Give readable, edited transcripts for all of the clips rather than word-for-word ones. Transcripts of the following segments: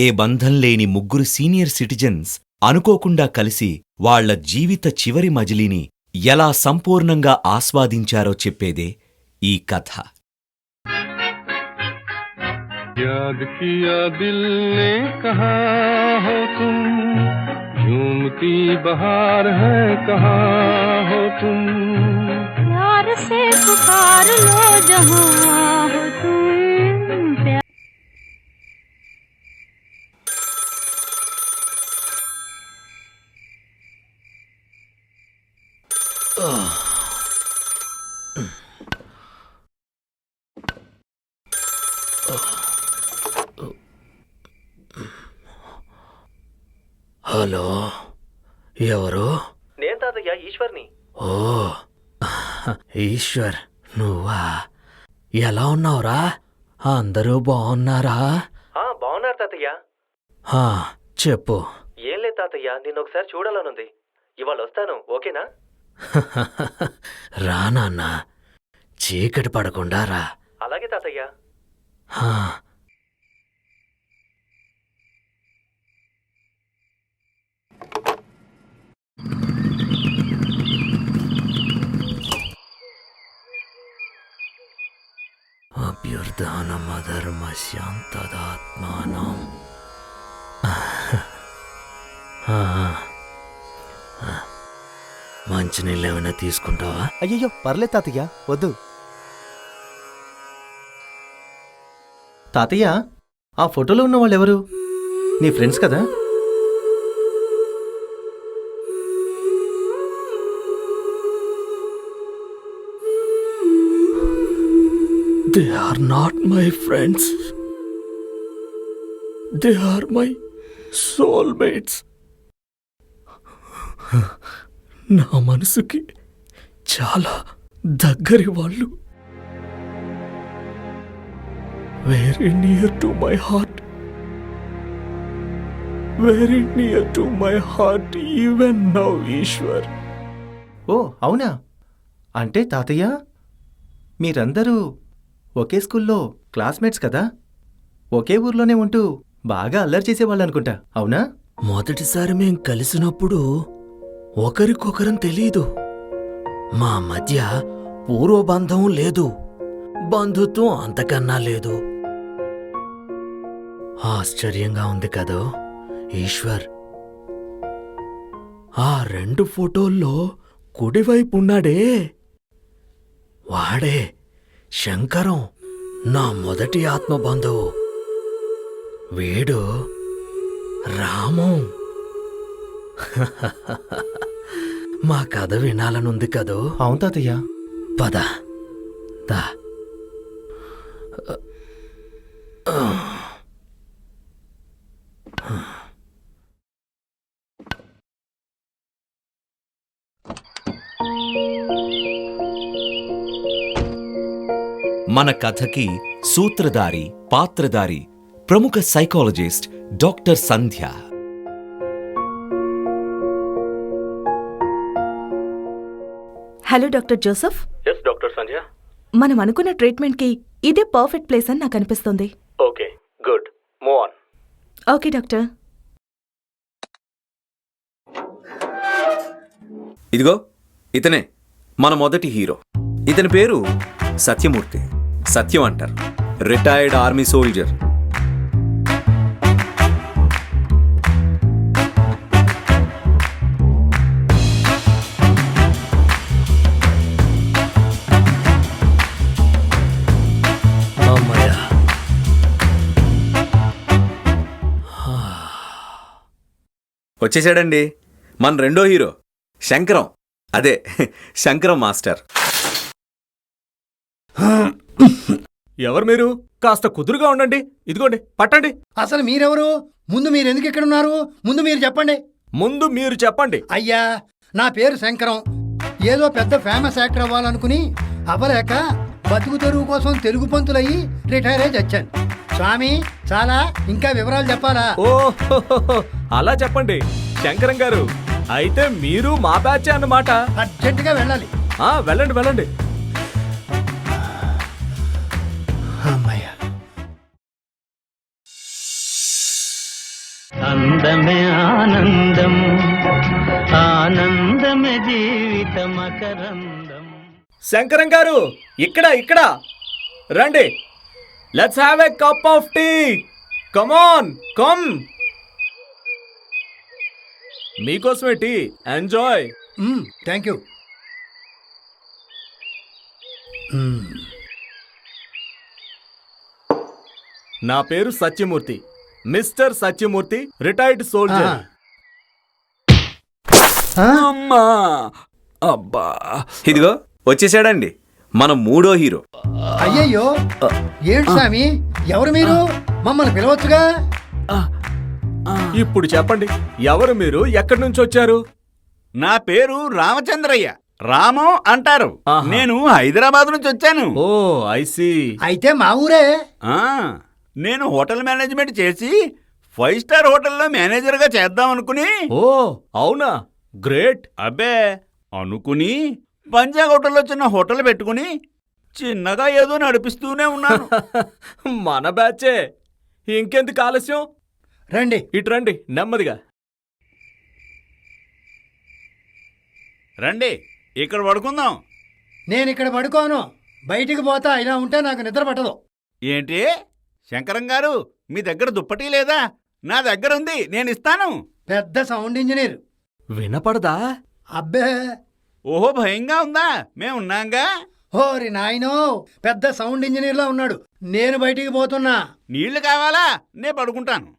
ఏ బంధం లేని ముగ్గురు సీనియర్ సిటిజన్స్ అనుకోకుండా కలిసి వాళ్ల జీవిత చివరి మజిలీని ఎలా సంపూర్ణంగా ఆస్వాదించారో చెప్పేదే ఈ కథ. याद किया दिल ने कहा हो तुम, झूमती बहार है कहाँ हो तुम, प्यार से पुकार लो जहाँ हो तुम. హలో, ఎవరు? నేను తాతయ్య, ఈశ్వర్ని. ఓ ఈశ్వర్, నువ్వా? ఎలా ఉన్నావురా? అందరూ బాగున్నారా? బాగున్నారు తాతయ్య. చెప్పు. ఏం లేదు తాతయ్య, నిన్న ఒకసారి చూడాలనుంది. ఇవాళ వస్తాను, ఓకేనా? రా నాన్న, చీకటి పడకుండా రా. అలాగే తాతయ్య. అభ్యుర్ధానమధర్మశాంతదాత్మానం. మంచినీళ్ళు ఏమైనా తీసుకుంటావా? అయ్యయ్యో, పర్లేదు తాతయ్య, వద్దు. తాతయ్య, ఆ ఫోటోలో ఉన్న వాళ్ళెవరు? నీ ఫ్రెండ్స్ కదా? They are not my friends. They are my soulmates. నా మనసుకి చాలా దగ్గరి వాళ్ళు. Very near to my heart. Very near to my heart even now, Eshwar. ఓ అవునా? అంటే తాతయ్య, మీరందరూ ఒకే స్కూల్లో క్లాస్మేట్స్ కదా? ఒకే ఊర్లోనే ఉంటూ బాగా అల్లరి చేసేవాళ్ళు అనుకుంటా, అవునా? మొదటిసారి మేం కలిసినప్పుడు ఒకరికొకరం తెలీదు. మా మధ్య పూర్వబంధం లేదు, బంధుత్వం అంతకన్నా లేదు. ఆశ్చర్యంగా ఉంది కదో ఈశ్వర్. ఆ 2 ఫోటోల్లో కుడివైపున్నాడే, వాడే శంకరం, నా మొదటి ఆత్మబంధువు. వీడు రాము. మా కథ వినాలనుంది కదో? అవును తాతయ్య. పద దా. మన కథకి సూత్రధారి, పాత్రధారి ప్రముఖ psychologist doctor Sandhya. Hello doctor Joseph. Yes doctor Sandhya. మనం అనుకున్న ట్రీట్మెంట్కి ఇదే పర్ఫెక్ట్ ప్లేస్ అని నాకు అనిపిస్తుంది. Okay, good, move on. Okay doctor. ఇదిగో ఇతనే మన మొదటి హీరో. ఇతని పేరు సత్యమూర్తి. సత్యం అంటారు. Retired army soldier. అమ్మయ్యా. వచ్చేసాడండి మన రెండో హీరో శంకరం. అదే శంకరం మాస్టర్. ఎవరు మీరు? కాస్త కుదురుగా ఉండండి. ఇదిగోండి, పట్టండి. అసలు మీరెవరు? ముందు మీరెందుకు ఇక్కడున్నారు? ముందు మీరు చెప్పండి. ముందు మీరు చెప్పండి. అయ్యా, నా పేరు శంకరం. ఏదో పెద్ద ఫేమస్ యాక్టర్ అవ్వాలనుకుని అవ్వలేక బతుకు తెరువు కోసం తెలుగు పంతులయ్యి రిటైర్ అయ్యి వచ్చాను. స్వామి, చాలా ఇంకా వివరాలు చెప్పాలా? ఓ అలా చెప్పండి శంకరం గారు. అయితే మీరు మా బ్యాచ్ అన్నమాట. అర్జెంటుగా వెళ్ళాలి. వెళ్ళండి వెళ్ళండి. శంకరం గారు ఇక్కడ ఇక్కడ రండి. Let's have a cup of tea. Come on come. మీకోసమే టీ. ఎంజాయ్. Thank you. నా పేరు Satyamurthy, mister Satyamurthy, retired soldier. అమ్మా అబ్బా, ఇదిగో వచ్చేసాడండి మన మూడో హీరో. అయ్యయ్యో, ఏంటి స్వామి, ఎవరు మీరు? మమ్మల్ని పిలవచ్చుగా. ఇప్పుడు చెప్పండి, ఎవరు మీరు, ఎక్కడి నుంచి వచ్చారు? నా పేరు రామచంద్రయ్య, రామం అంటారు. ఆహా. నేను హైదరాబాద్ నుంచి వచ్చాను. ఓ ఐ సీ. అయితే మా ఊరే. ఆ, నేను హోటల్ మేనేజ్మెంట్ చేసి 5 స్టార్ హోటల్లో మేనేజర్గా చేద్దాం అనుకుని. ఓ అవునా, గ్రేట్. అబ్బే అనుకుని పంజాబ్ హోటల్లో చిన్న హోటల్ పెట్టుకుని చిన్నగా ఏదో నడిపిస్తూనే ఉన్నాను. మన బ్యాచే. ఇంకెందుకు ఆలస్యం, రండి. ఇటు రండి నెమ్మదిగా. రండి ఇక్కడ పడుకుందాం. నేను ఇక్కడ పడుకోను, బయటికి పోతా. ఇలా ఉంటే నాకు నిద్ర పట్టదు. ఏంటి శంకరం గారు, మీ దగ్గర దుప్పటి లేదా? నా దగ్గర ఉంది, నేను ఇస్తాను. పెద్ద సౌండ్ ఇంజనీర్. వినపడదా? అబ్బే, ఓహో భయంగా ఉందా? మేమున్నాంగా. ఓరి నాయనో, పెద్ద సౌండ్ ఇంజనీర్లా ఉన్నాడు. నేను బయటికి పోతున్నా. నీళ్లు కావాలా? నే పడుకుంటాను.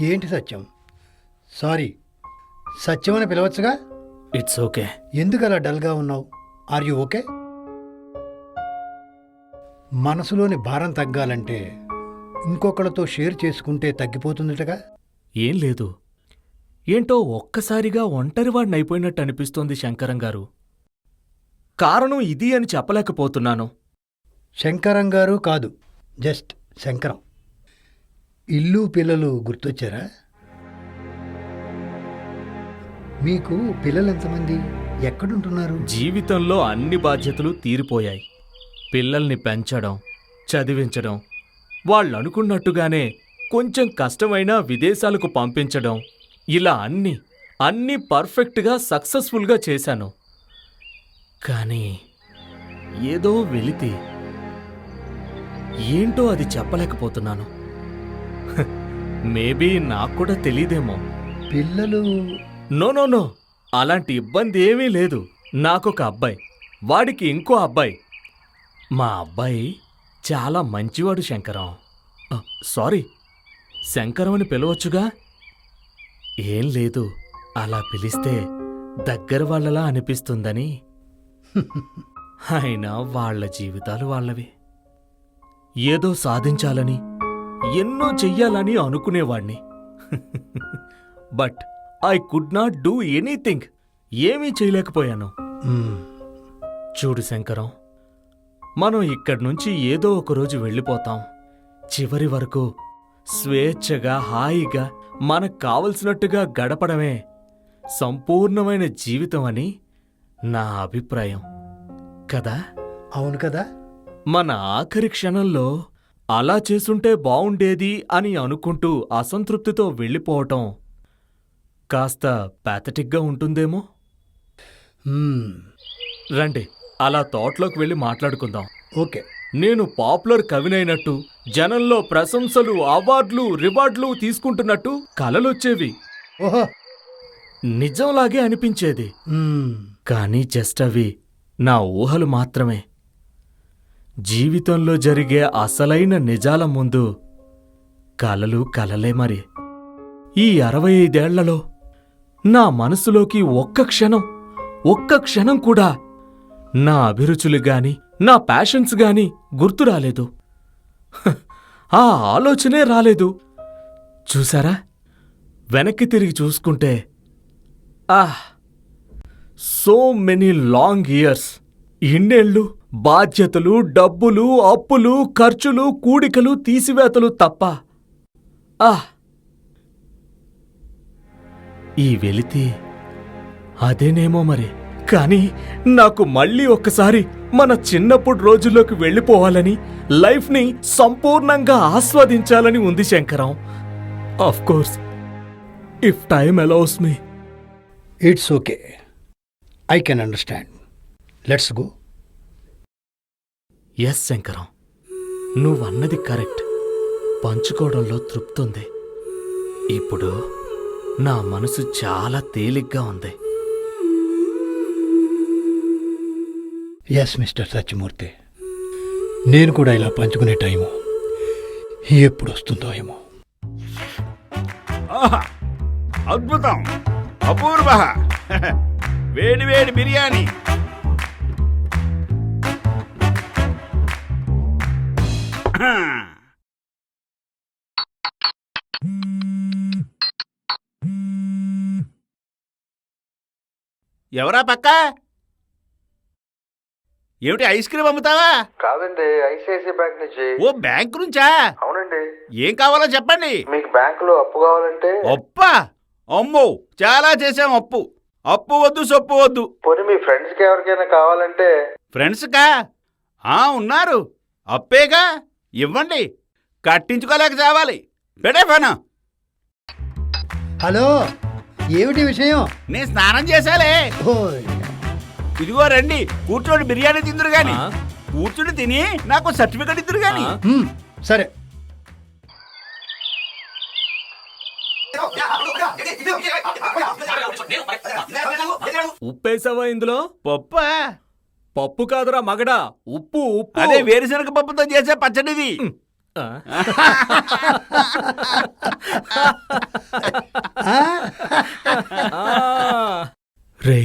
ఏంటి సత్యం? సారీ, సత్యం అని పిలవచ్చుగా. It's okay. ఎందుకు అలా డల్గా ఉన్నావు? Are you okay? మనసులోని భారం తగ్గాలంటే ఇంకొకళ్ళతో షేర్ చేసుకుంటే తగ్గిపోతుందిటగా. ఏం లేదు, ఏంటో ఒక్కసారిగా ఒంటరివాడినైపోయినట్టు అనిపిస్తోంది శంకరం గారు. కారణం ఇది అని చెప్పలేకపోతున్నాను. శంకరం గారు కాదు, జస్ట్ శంకరం. ఇల్లు పిల్లలు గుర్తొచ్చారా? మీకు పిల్లలు ఎంతమంది? ఎక్కడుంటున్నారు? జీవితంలో అన్ని బాధ్యతలు తీరిపోయాయి. పిల్లల్ని పెంచడం, చదివించడం, వాళ్ళనుకున్నట్టుగానే కొంచెం కష్టమైనా విదేశాలకు పంపించడం, ఇలా అన్నీ పర్ఫెక్ట్గా సక్సెస్ఫుల్గా చేశాను. కానీ ఏదో వెలితి, ఏంటో అది చెప్పలేకపోతున్నాను. మేబీ నాకు కూడా తెలీదేమో. పిల్లలు? నో, అలాంటి ఇబ్బంది ఏమీ లేదు. నాకొక అబ్బాయి, వాడికి ఇంకో అబ్బాయి. మా అబ్బాయి చాలా మంచివాడు శంకరం. సారీ, శంకరం అని పిలవచ్చుగా? ఏం లేదు, అలా పిలిస్తే దగ్గర వాళ్ళలా అనిపిస్తుందని. అయినా వాళ్ళ జీవితాలు వాళ్ళవి. ఏదో సాధించాలని, ఎన్నో చెయ్యాలని అనుకునేవాణ్ణి. But I could not do anything. ఏమీ చేయలేకపోయాను. చూడు శంకరం, మనం ఇక్కడ్నుంచి ఏదో ఒకరోజు వెళ్ళిపోతాం. చివరి వరకు స్వేచ్ఛగా, హాయిగా, మనకు కావలసినట్టుగా గడపడమే సంపూర్ణమైన జీవితం అని నా అభిప్రాయం కదా? అవును కదా. మన ఆఖరి క్షణంలో అలా చేసుంటే బావుండేది అని అనుకుంటూ అసంతృప్తితో వెళ్ళిపోవటం కాస్త ప్యాథటిక్గా ఉంటుందేమో. రండి, అలా తోటలోకి వెళ్ళి మాట్లాడుకుందాం. ఓకే. నేను పాపులర్ కవినైనట్టు, జనంలో ప్రశంసలు, అవార్డులు, రివార్డులు తీసుకుంటున్నట్టు కలలొచ్చేవి. ఓహో, నిజంలాగే అనిపించేది. కానీ జస్ట్ అవి నా ఊహలు మాత్రమే. జీవితంలో జరిగే అసలైన నిజాల ముందు కలలు కలలే మరి. ఈ 65 ఏళ్లలో నా మనసులోకి ఒక్క క్షణం కూడా నా అభిరుచులు గాని, నా ప్యాషన్స్ గాని గుర్తు రాలేదు. ఆ ఆలోచనే రాలేదు. చూసారా, వెనక్కి తిరిగి చూసుకుంటే సో మెనీ లాంగ్ ఇయర్స్, ఇన్నేళ్ళు బాధ్యతలు, డబ్బులు, అప్పులు, ఖర్చులు, కూడికలు, తీసివేతలు తప్ప ఈ వెలితి అదేనేమో మరి. కానీ నాకు మళ్ళీ ఒక్కసారి మన చిన్నప్పుడు రోజుల్లోకి వెళ్ళిపోవాలని, లైఫ్ని సంపూర్ణంగా ఆస్వాదించాలని ఉంది Shankaram. Of course, if time allows me. It's okay, I can understand. Let's go. Yes Shankaram, నువ్వన్నది కరెక్ట్. పంచుకోవడంలో తృప్తుంది. ఇప్పుడు నా మనసు చాలా తేలిగ్గా ఉంది. ఎస్ మిస్టర్ సత్యమూర్తి, నేను కూడా ఇలా పంచుకునే టైము ఎప్పుడు వస్తుందో ఏమో. ఆహా! అద్భుతం, అపూర్వ, వేడి వేడి బిర్యానీ. ఎవరా పక్క? ఏమిటి ఐస్ క్రీమ్ అమ్ముతావా? కాదండి, ఐసిఐసి బ్యాంక్ నుంచి. ఓ బ్యాంక్ నుంచా? అవునండి. ఏం కావాలో చెప్పండి. మీకు బ్యాంకులో అప్పు కావాలంటే. అప్పా? అమ్మో, చాలా చేసాం అప్పు. అప్పు వద్దు, సొప్పు వద్దు. పోనీ మీ ఫ్రెండ్స్కి ఎవరికైనా కావాలంటే. ఫ్రెండ్స్కా? ఉన్నారు. అప్పేగా, ఇవ్వండి. కట్టించుకోలేక చావాలి. పెడే ఫోన్. హలో, ఏమిటి విషయం? నేను స్నానం చేశాలే. ఇదిగో రండి, కూర్చోండి, బిర్యానీ తిందురు గాని. కూర్చుని తిని నాకు సర్టిఫికెట్ ఇద్దరు గాని. సరే. ఉప్పేసావా ఇందులో? పప్పా? పప్పు కాదురా మగడా, ఉప్పు. ఉప్పు. అదే వేరుశనగ పప్పుతో చేసే పచ్చడిది. రే,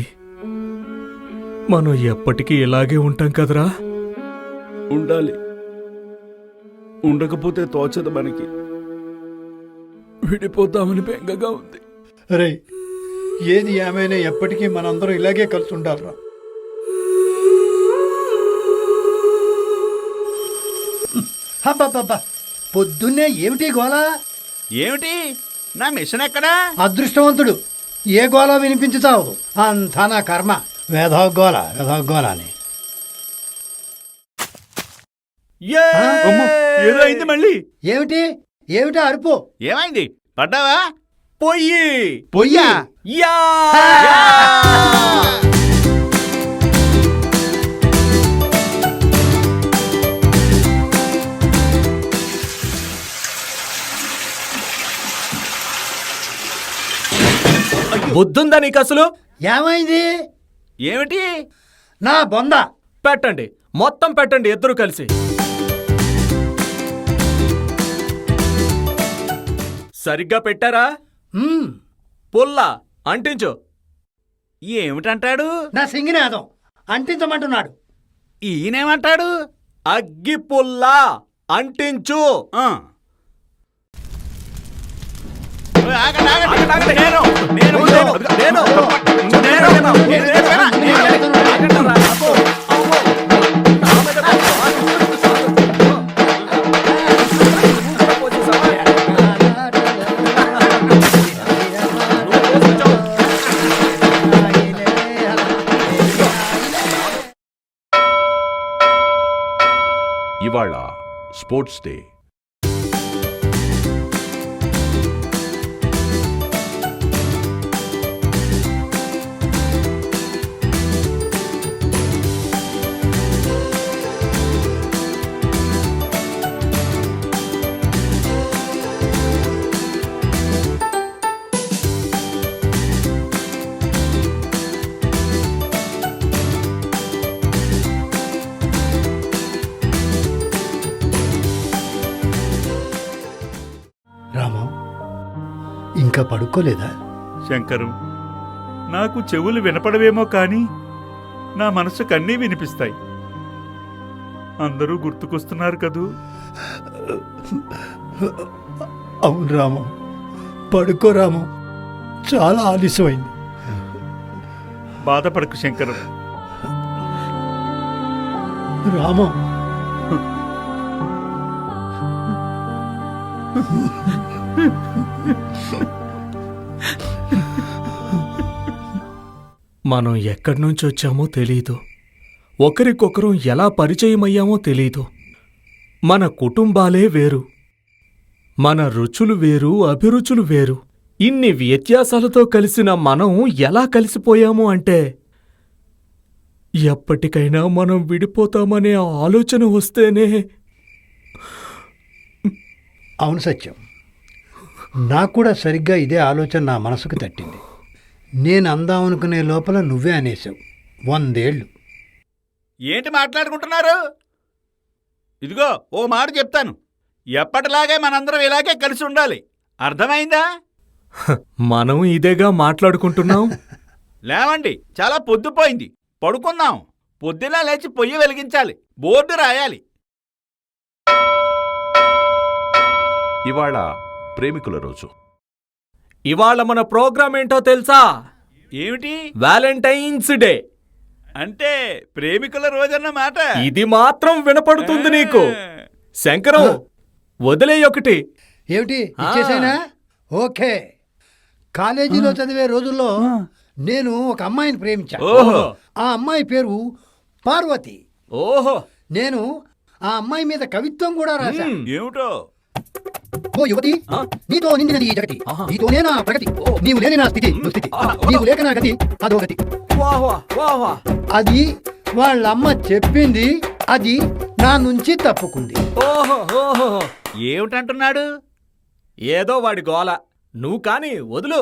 మనం ఎప్పటికీ ఇలాగే ఉంటాం కదరా? ఉండాలి, ఉండకపోతే తోచదు మనకి. విడిపోతామని బెంగగా ఉంది. రే, ఏది ఏమైనా ఎప్పటికీ మనందరం ఇలాగే కలిసి ఉండాలిరా. పొద్దున్నే ఏమిటి గోలా? ఏమిటి నా మిషన్ ఎక్కడా? అదృష్టవంతుడు, ఏ గోళ వినిపించుతావు? అంతా నా కర్మ. వేధోగోళ అని. ఏదో అయింది మళ్ళీ. ఏమిటా అరుపు? ఏమైంది? పడ్డావా? పొయ్యా? బుద్ధుందా నీకు అసలు? ఏమైంది? ఏమిటి? నా బొంద పెట్టండి, మొత్తం పెట్టండి, ఇద్దరు కలిసి. సరిగ్గా పెట్టారా? పుల్ల అంటించు. ఏమిటంటాడు? నా సింగినాదం అంటించమంటున్నాడు. ఈయనేమంటాడు? అగ్గి పుల్ల అంటించు. ఇవాళ స్పోర్ట్స్ డే. రామా, ఇంకా పడుకోలేదా? శంకరు, నాకు చెవులు వినపడవేమో కానీ నా మనసుకు అన్నీ వినిపిస్తాయి. అందరూ గుర్తుకొస్తున్నారు కదూ. అవును రాము, పడుకో రాము. చాలా ఆలస్యమైంది. బాధపడకు శంకరు. రామం, మనం ఎక్కడి నుంచి వచ్చామో తెలీదు, ఒకరికొకరం ఎలా పరిచయమయ్యామో తెలీదు. మన కుటుంబాలే వేరు, మన రుచులు వేరు, అభిరుచులు వేరు. ఇన్ని వ్యత్యాసాలతో కలిసిన మనం ఎలా కలిసిపోయాము అంటే ఎప్పటికైనా మనం విడిపోతామనే ఆలోచన వస్తేనే. అవును సత్యం, నాకు కూడా సరిగ్గా ఇదే ఆలోచన నా మనసుకు తట్టింది. నేను అందామనుకునే లోపల నువ్వే అనేసావు. 100 ఏళ్ళు. ఏంటి మాట్లాడుకుంటున్నారు? ఇదిగో ఓ మాట చెప్తాను, ఎప్పటిలాగే మనందరం ఇలాగే కలిసి ఉండాలి. అర్థమైందా? మనం ఇదేగా మాట్లాడుకుంటున్నాం. లేవండి, చాలా పొద్దుపోయింది, పడుకుందాం. పొద్దున లేచి పొయ్యి వెలిగించాలి, బోర్డు రాయాలి. ఇవాళ ప్రేమికుల రోజు. ఇవాళ మన ప్రోగ్రాం ఏంటో తెలుసా? ఏమిటి? Valentine's day. అంటే ప్రేమికుల రోజన్నమాట. ఇది మాత్రం వినపడుతుంది నీకు. శంకరం, వదిలేయొకటి. ఏమిటి ఇచ్చేసానా? ఓకే. కాలేజీలో చదివే రోజుల్లో నేను ఒక అమ్మాయిని ప్రేమించాను. ఓహో. ఆ అమ్మాయి పేరు పార్వతి. ఓహో. నేను ఆ అమ్మాయి మీద కవిత్వం కూడా రాశాను. ఏమిటో? ఓ యువతి, నీతో నిండినది ఈ జగతి, నీతోనే నా ప్రగతి, నీవు లేని నా స్థితి దుస్థితి, నీవు లేక నా గతి అదో గతి. అది వాళ్ళ అమ్మ చెప్పింది, అది నా నుంచి తప్పుకుంది. ఓహో, ఏమిటంటున్నాడు? ఏదో వాడి గోల. నువ్వు కాని వదులు.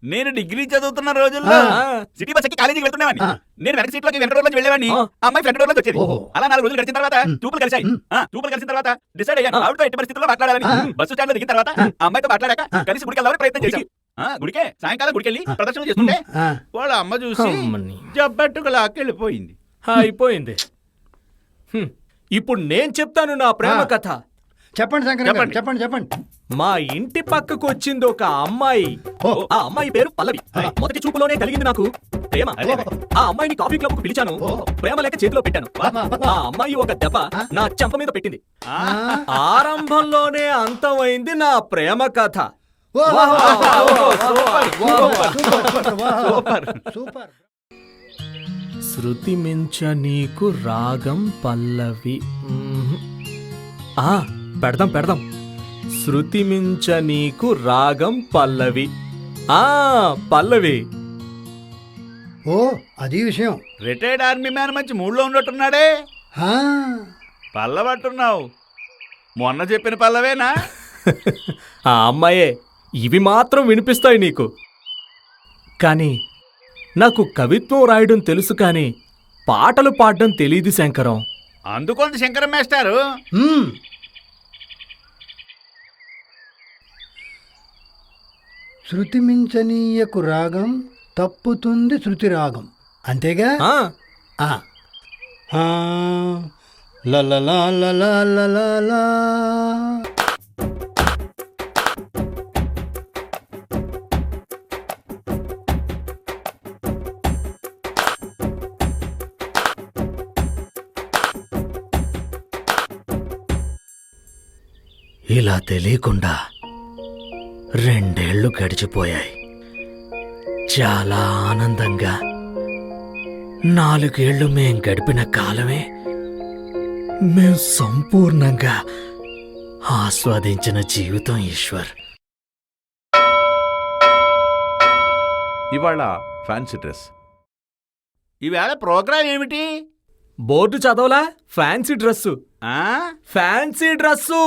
నేను డిగ్రీ చదువుతున్న రోజుల్లో సిటీ బస్ ఎక్కి కాలేజీకి వెళ్తున్నామని, నేను వెనక సీట్లోకి వెనక డోర్లోంచి వెళ్ళేవాడిని, అమ్మాయి ఫ్రంట్ డోర్లోకి వచ్చేది. అలా 4 రోజులు గడిచిన తర్వాత చూపులు కలిసాయి. చూపులు కలిసిన తర్వాత డిసైడ్ అయ్యాను ఆవిడతో ఎట్టి పరిస్థితుల్లో మాట్లాడాలని. బస్సు స్టాండ్ లో దిగిన తర్వాత అమ్మాయితో మాట్లాడాక కలిసి గుడికి వెళ్ళాలని ప్రయత్నం చేశాం. గుడికే సాయంకాలం గుడికెళ్ళి ప్రదర్శన చేస్తుంటే వాళ్ళ అమ్మ చూసి జబ్బట్టుకు లాక్కెళ్ళిపోయింది. అయిపోయింది. ఇప్పుడు నేను చెప్తాను నా ప్రేమ కథ. చెప్పండి శంకర్, చెప్పండి చెప్పండి. మా ఇంటి పక్కకు వచ్చింది ఒక అమ్మాయి. ఆ అమ్మాయి పేరు పల్లవి. మొదటి చూపులోనే కలిగింది నాకు ప్రేమ. ఆ అమ్మాయిని కాఫీ క్లబ్ కు పిలిచాను, ప్రేమ లేక చేతిలో పెట్టాను. ఆ అమ్మాయి ఒక దెబ్బ నా చెంప మీద పెట్టింది. ఆరంభంలోనే అంతమైంది నా ప్రేమ కథ. శృతి మించ నీకు రాగం పల్లవి. పెడదాం. శృతి మించ నీకు రాగం పల్లవి. పల్లవి. ఓ, అది విషయం. రిటైర్డ్ ఆర్మీ మ్యాన్ మంచి మూడ్లో ఉన్నట్టున్నాడే. పల్లవట్టున్నావు. మొన్న చెప్పిన పల్లవేనా? ఆ అమ్మాయే. ఇవి మాత్రం వినిపిస్తాయి నీకు. కానీ నాకు కవిత్వం రాయడం తెలుసు, కానీ పాటలు పాడడం తెలీదు శంకరం. అందుకొంది శంకరం మేస్టారు. శృతి మించనీయకు రాగం తప్పుతుంది శృతి రాగం, అంతేగా? లలలా. ఇలా తెలియకుండా 2 ఏళ్లు గడిచిపోయాయి. చాలా ఆనందంగా 4 ఏళ్లు మేం గడిపిన కాలమే మేం సంపూర్ణంగా ఆస్వాదించిన జీవితం ఈశ్వర్. ఇవాళ ఫ్యాన్సీ డ్రెస్. ఈవేళ ప్రోగ్రాం ఏమిటి? బోర్డు చదవలా? Fancy dress. Fancy dress.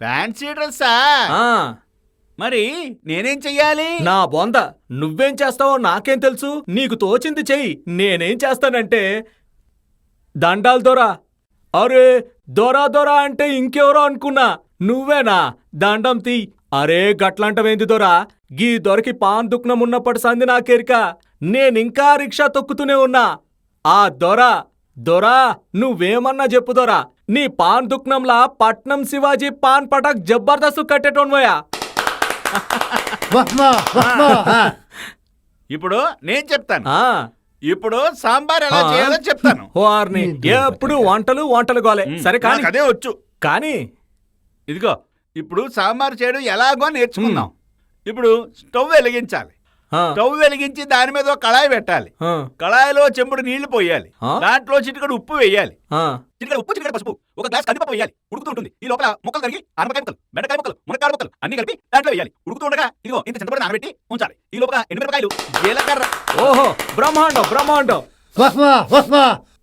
Fancy డ్రెస్సా? మరి నేనేం చెయ్యాలి? నా బొంద, నువ్వేం చేస్తావో నాకేం తెలుసు. నీకు తోచింది చెయ్యి. నేనేం చేస్తానంటే, దండాలు దొరా. అరే దొరా అంటే ఇంకెవరో అనుకున్నా. నువ్వేనా? దండం తీ. అరే గట్లంటవేంది దొరా? గీ దొరికి పాన్ దుఃఖనం ఉన్నప్పటి సంది నాకెరిక. నేనింకా రిక్షా తొక్కుతూనే ఉన్నా. ఆ దొరా నువ్వేమన్నా చెప్పు దొరా. నీ పాన్ దుఃఖనంలా పట్నం శివాజీ పాన్ పటాక్ జబర్దస్త్ కట్టేటోన్వయా. ఇప్పుడు నేను చెప్తాను. ఆ, ఇప్పుడు సాంబార్ ఎలా చేయాలో చెప్తాను. వారిని ఎప్పుడు వంటలు వంటలు గోలే. సరే కానీ నాకు అదే వచ్చు. కానీ ఇదిగో ఇప్పుడు సాంబార్ చేయడం ఎలాగో నేర్చుకుందాం. ఇప్పుడు స్టవ్ వెలిగించాలి. ఆ, స్టవ్ వెలిగించి దాని మీద ఒక కళాయి పెట్టాలి. ఆ, కళాయిలో చెంబుడు నీళ్లు పోయాలి. ఆ? దాంట్లో చిటికెడు ఉప్పు వేయాలి. ఆ, చిటికెడు ఉప్పు, చిటికెడు పసుపు, ఒక గ్లాస్ కందిపప్పు వేయాలి. ఉడుకుతూ ఉంటుంది. ఈ లోపల ముక్కలు కరిగి ఆనపకాయ ముక్కలు, బెండకాయ ముక్కలు, మునక్కాయ ముక్కలు అన్ని కలిపి దాంట్లో వేయాలి. ఉడుకుతూ ఉండగా ఇదిగో ఇంత చింతపండు నానబెట్టి ఉంచాలి. ఈ లోపల ఎండుమిరపకాయలు, జీలకర్ర. ఓహో బ్రహ్మాండం బ్రహ్మాండం.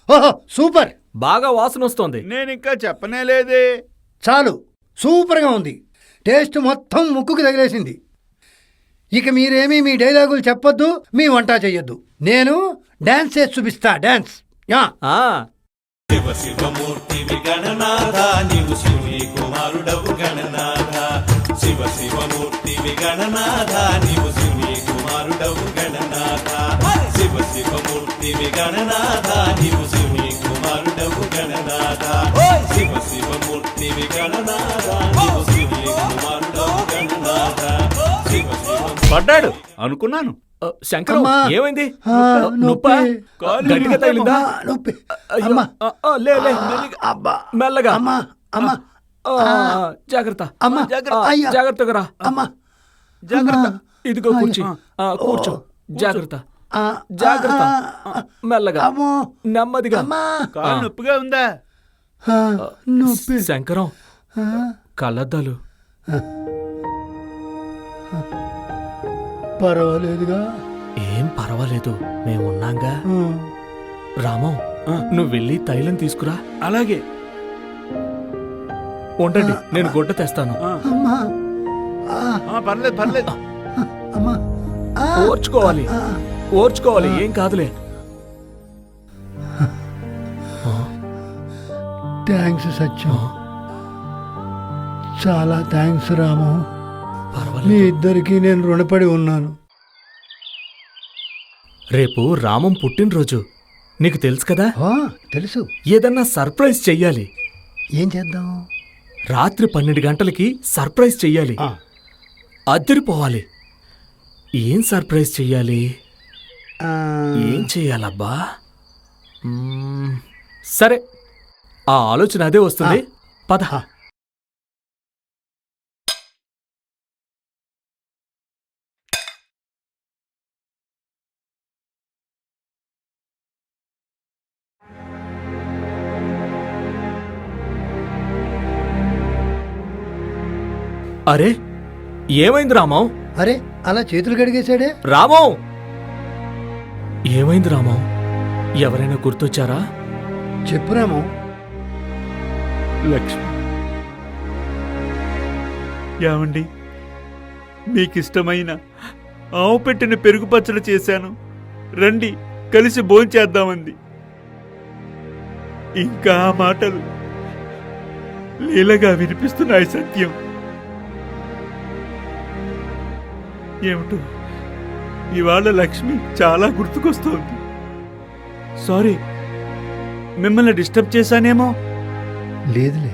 ఓహో సూపర్. బాగా వాసన వస్తోంది. నేను ఇంకా చెప్పనే లేదే. చాలు, సూపర్గా ఉంది. టేస్ట్ మొత్తం ముక్కుకు తగిలేసింది. ఇక మీరేమీ మీ డైలాగులు చెప్పొద్దు, మీ వంట చెయ్యొద్దు. నేను డాన్స్ చేసి చూపిస్తా. Dance yeah. ఆ, పడ్డాడు అనుకున్నాను. శంకరం అమ్మా. ఏమైంది? ఆ, నొప్పా? నొప్పి. గట్టిగా తగిలిందా? నొప్పి. అయ్యో, అమ్మా. లే అబ్బా. మెల్లగా. అమ్మా అమ్మా జాగ్రత్త. అమ్మా. జాగ్రత్త. అయ్యా. జాగ్రత్తగా రా. అమ్మా. జాగ్రత్త. అమ్మా. ఇదిగో కూర్చో. కూర్చో. జాగ్రత్త. జాగ్రత్త. మెల్లగా. అమ్మో. నెమ్మదిగా. అమ్మా. కాలు నొప్పిగా ఉందా? నొప్పి. శంకరం కళ్ళద్దాలు. పర్వాలేదుగా. ఏం పర్వాలేదు, మేమున్నాంగా. రామం, నువ్వు వెళ్ళి తైలం తీసుకురా. అలాగే. ఉండండి, నేను గుడ్డ తెస్తాను. అమ్మా. పర్లేదు పర్లేదు. అమ్మా. ఓర్చుకోవాలి, ఓర్చుకోవాలి. ఏం కాదులే. థ్యాంక్స్ సత్యం. చాలా థ్యాంక్స్ రాము. మీ పర్వాలేదు. ఇద్దరికి నేను రుణపడి ఉన్నాను. రేపు రామం పుట్టినరోజు, నీకు తెలుసు కదా. తెలుసు. ఏదన్నా సర్ప్రైజ్ చెయ్యాలి. ఏం చేద్దాం? రాత్రి 12 గంటలకి సర్ప్రైజ్ చెయ్యాలి. అదిరిపోవాలి. ఏం సర్ప్రైజ్ చెయ్యాలి? ఏం చెయ్యాలబ్బా? సరే, ఆ ఆలోచన అదే వస్తుంది. పద. అరే, ఏమైంది రామం? అరే, అలా చేతులు కడిగేశాడే. రామం, ఏమైంది రామం? ఎవరైనా గుర్తొచ్చారా? చెప్పు రాము. లక్ష్మి. ఏమండి, మీకిష్టమైన ఆవు పెట్టిన పెరుగు పచ్చడి చేశాను, రండి కలిసి భోంచేద్దామంది. ఇంకా ఆ మాటలు లీలగా వినిపిస్తున్నాయి సత్యం. ఏమిటో ఇవాళ లక్ష్మి చాలా గుర్తుకొస్తోంది. సారీ, మిమ్మల్ని డిస్టర్బ్ చేశానేమో. లేదులే.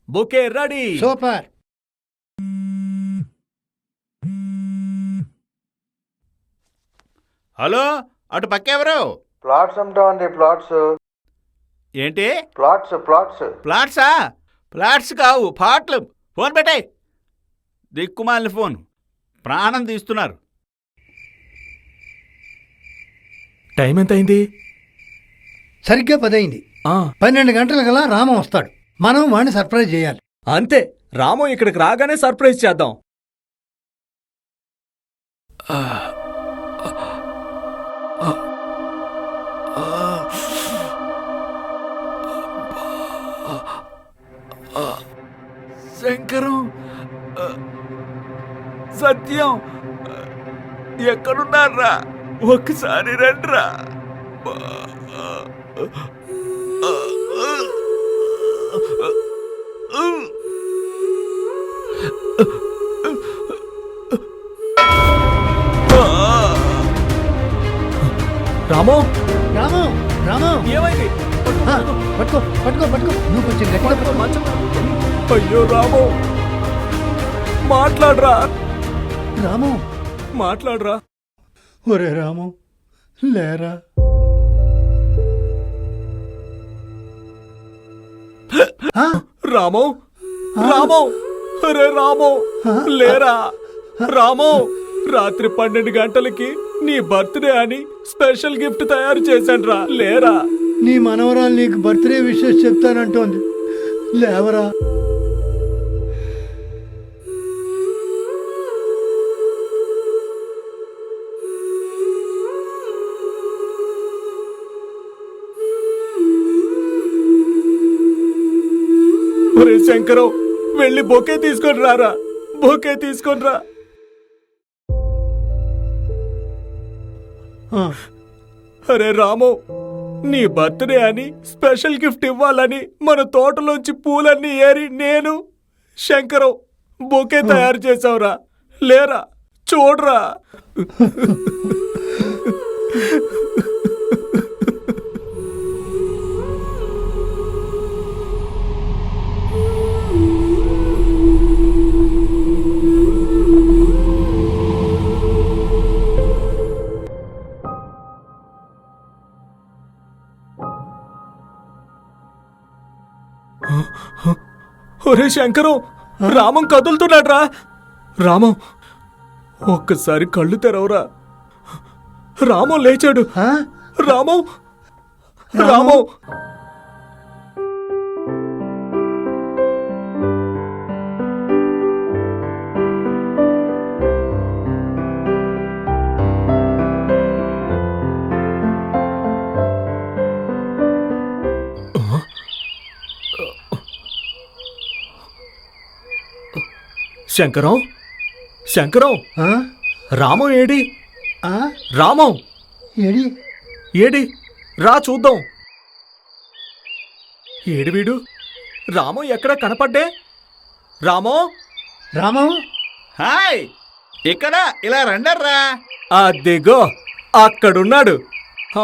Bouquet ready. సూపర్. హలో, అటు పక్కెవరు? ప్లాట్స్ అమ్ముతామండి. ప్లాట్స్. ఏంటి? ప్లాట్స్. ప్లాట్సా? ప్లాట్స్ కావు, పాటలు. ఫోన్ పెట్టాయి. దిక్కుమాలిన ఫోన్. ప్రాణం తీస్తున్నారు. టైం ఎంత అయింది? సరిగ్గా 10 అయింది. 12 గంటలకల్లా రామం వస్తాడు. మనం వాడిని సర్ప్రైజ్ చేయాలి. అంతే, రాము ఇక్కడికి రాగానే సర్ప్రైజ్ చేద్దాం. శంకరం, సత్యం ఎక్కడున్నారా? ఒక్కసారి రండ్రా. రాము, రాము రాము ఏమైంది? ఆ, పట్టుకో పట్టుకో పట్టుకో నువ్వు కొంచెం గట్టిగా పట్టుకో. అయ్యో రాము, మాట్లాడరా, రాము మాట్లాడరా. ఒరే రాము లేరా. రాము, రాము, అరే రాము, లేరా. రాము, రాత్రి 12 గంటలకి నీ బర్త్డే అని స్పెషల్ గిఫ్ట్ తయారు చేశానురా, లేరా. నీ మనవరాలు నీకు బర్త్డే విషెస్ చెప్తానంటోంది, లేవరా. ఒరే శంకరం, వెళ్ళి బొకే తీసుకొని రారా, బొకే తీసుకొని రా. అరే రాము, నీ బర్త్డే అని స్పెషల్ గిఫ్ట్ ఇవ్వాలని మన తోటలోంచి పూలన్నీ ఏరి నేను శంకరం బొకే తయారు చేసావురా, లేరా, చూడరా. ఒరే శంకరం, రామం కదులుతున్నాడ్రా. రామం, ఒక్కసారి కళ్ళు తెరవరా. రామం లేచాడు. రామం, రామం. శంకరం, శంకరం, రామం ఏడి? రామం ఏడి? ఏడి, రా చూద్దాం. ఏడి వీడు? రామం ఎక్కడ కనపడ్డే? రామం, రామం, హాయ్, ఇక్కడ ఇలా రండర్రా. అదిగో అక్కడున్నాడు.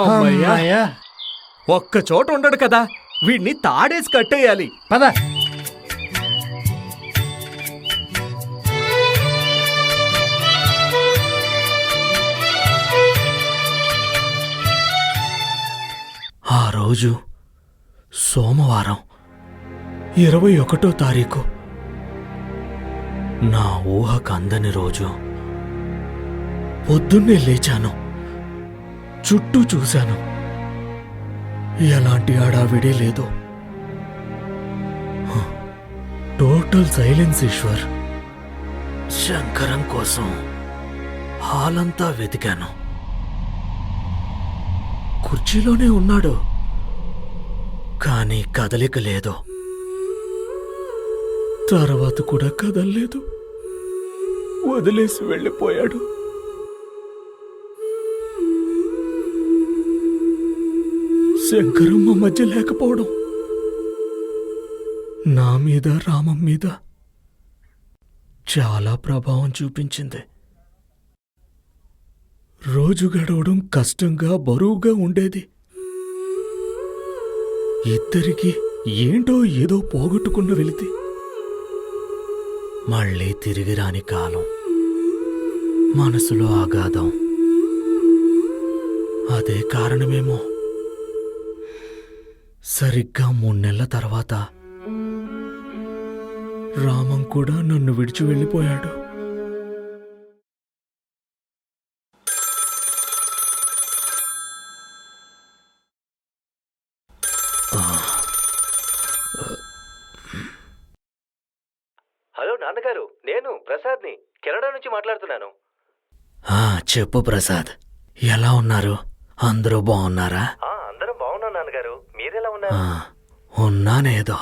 అమ్మయ్యా, అమ్మయ్యా. ఒక్క చోట ఉండడు కదా, వీడిని తాడేసి కట్టేయాలి. పద. ఆ రోజు సోమవారం 21వ తారీఖు, నా ఊహకు అందని రోజు. పొద్దున్నే లేచాను, చుట్టూ చూశాను, ఎలాంటి హడావిడి లేదు. Total silence Eshwar. శంకరం కోసం హాలంతా వెతికాను. కుర్చీలోనే ఉన్నాడు, కానీ కదలిక లేదు. తర్వాత కూడా కదలలేదు, వదిలేసి వెళ్ళిపోయాడు. శంకరం మా మధ్య లేకపోవడం నా మీద, రామం మీద చాలా ప్రభావం చూపించింది. రోజు గడవడం కష్టంగా, బరువుగా ఉండేది. ఇద్దరికి ఏంటో ఏదో పోగొట్టుకున్న వెళితే మళ్ళీ తిరిగి రాని కాలం, మనసులో ఆగాధం. అదే కారణమేమో సరిగ్గా 3 నెలల తర్వాత రామం కూడా నన్ను విడిచి వెళ్ళిపోయాడు. హలో నాన్నగారు, నేను ప్రసాద్ని, కెనడా నుంచి మాట్లాడుతున్నాను. చెప్పు ప్రసాద్, ఎలా ఉన్నారు? అందరూ బాగున్నారా? అందరం బాగున్నాం నాన్నగారు, మీరెలా ఉన్నారు? ఉన్నానేదో.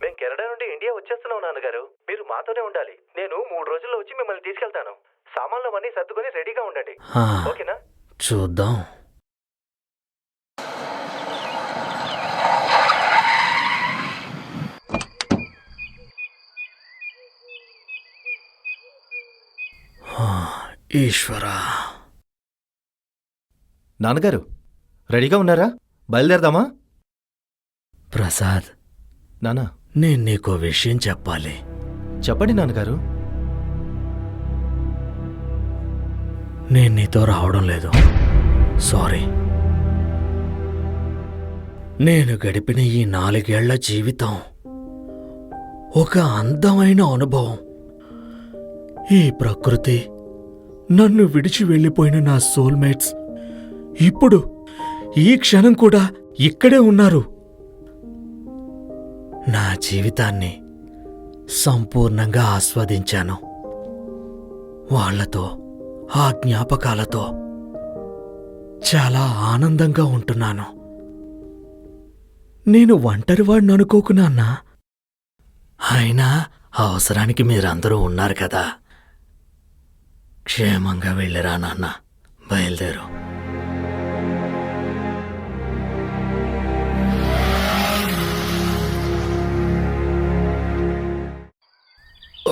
మేము కెనడా నుండి ఇండియా వచ్చేస్తున్నాం నాన్నగారు. మీరు మాతోనే ఉండాలి. నేను 3 రోజుల్లో వచ్చి మిమ్మల్ని తీసుకెళ్తాను. సామాన్లు అన్నీ సర్దుకొని రెడీగా ఉండండి, ఓకేనా? చూద్దాం. ఈశ్వరా. నాన్నగారు, రెడీగా ఉన్నారా? బయలుదేరదామా? ప్రసాద్, నానా, నేను నీకో విషయం చెప్పాలి. చెప్పండి నాన్నగారు. నేను నీతో రావడం లేదు. సారీ. నేను గడిపిన ఈ 4 ఏళ్ల జీవితం ఒక అందమైన అనుభవం. ఈ ప్రకృతి, నన్ను విడిచి వెళ్ళిపోయిన నా సోల్మేట్స్ ఇప్పుడు ఈ క్షణం కూడా ఇక్కడే ఉన్నారు. నా జీవితాన్ని సంపూర్ణంగా ఆస్వాదించాను. వాళ్లతో, ఆ జ్ఞాపకాలతో చాలా ఆనందంగా ఉంటున్నాను. నేను ఒంటరివాడిని అనుకోకు నాన్నా. అయినా అవసరానికి మీరందరూ ఉన్నారు కదా. క్షేమంగా వెళ్ళిరా నాన్న. బయలుదేరు.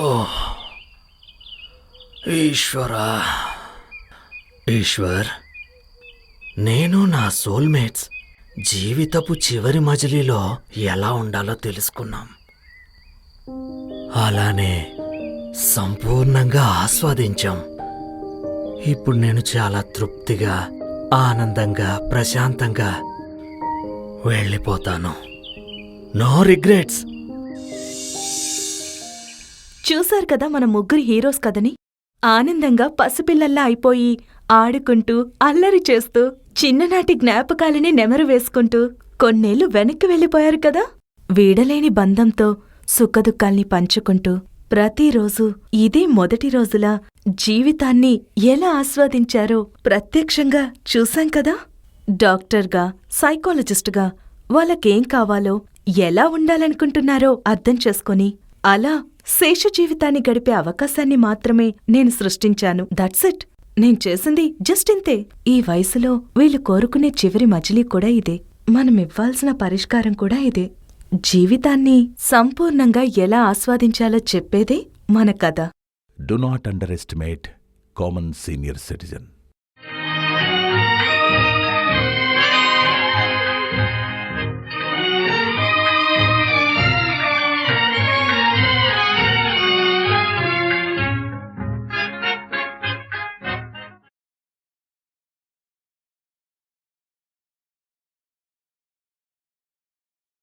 ఓహ్ ఈశ్వరా, ఈశ్వర్, నేను నా సోల్మేట్స్ జీవితపు చివరి మజిలీలో ఎలా ఉండాలో తెలుసుకున్నాం. అలానే సంపూర్ణంగా ఆస్వాదించాం. ఇప్పుడు నేను చాలా తృప్తిగా, ఆనందంగా, ప్రశాంతంగా వెళ్ళిపోతాను. No regrets. చూశారు కదా మన ముగ్గురు హీరోస్ కదని. ఆనందంగా పసిపిల్లల్లా అయిపోయి ఆడుకుంటూ, అల్లరి చేస్తూ, చిన్ననాటి జ్ఞాపకాలని నెమరు వేసుకుంటూ కొన్నేళ్లు వెనక్కి వెళ్ళిపోయారు కదా. వీడలేని బంధంతో సుఖదుఖాల్ని పంచుకుంటూ ప్రతిరోజు ఇదే మొదటి రోజులా జీవితాన్ని ఎలా ఆస్వాదించారో ప్రత్యక్షంగా చూశాం కదా. డాక్టర్గా, సైకాలజిస్టుగా వాళ్ళకేం కావాలో, ఎలా ఉండాలనుకుంటున్నారో అర్థం చేసుకొని అలా శేష జీవితాన్ని గడిపే అవకాశాన్ని మాత్రమే నేను సృష్టించాను. That's it. నేను చేసింది జస్ట్ ఇంతే. ఈ వయసులో వీళ్ళు కోరుకునే చివరి మజిలీ కూడా ఇదే. మనమివ్వాల్సిన పరిష్కారం కూడా ఇదే. జీవితాన్ని సంపూర్ణంగా ఎలా ఆస్వాదించాలో చెప్పేదే మన కథ. Do not underestimate common senior citizen.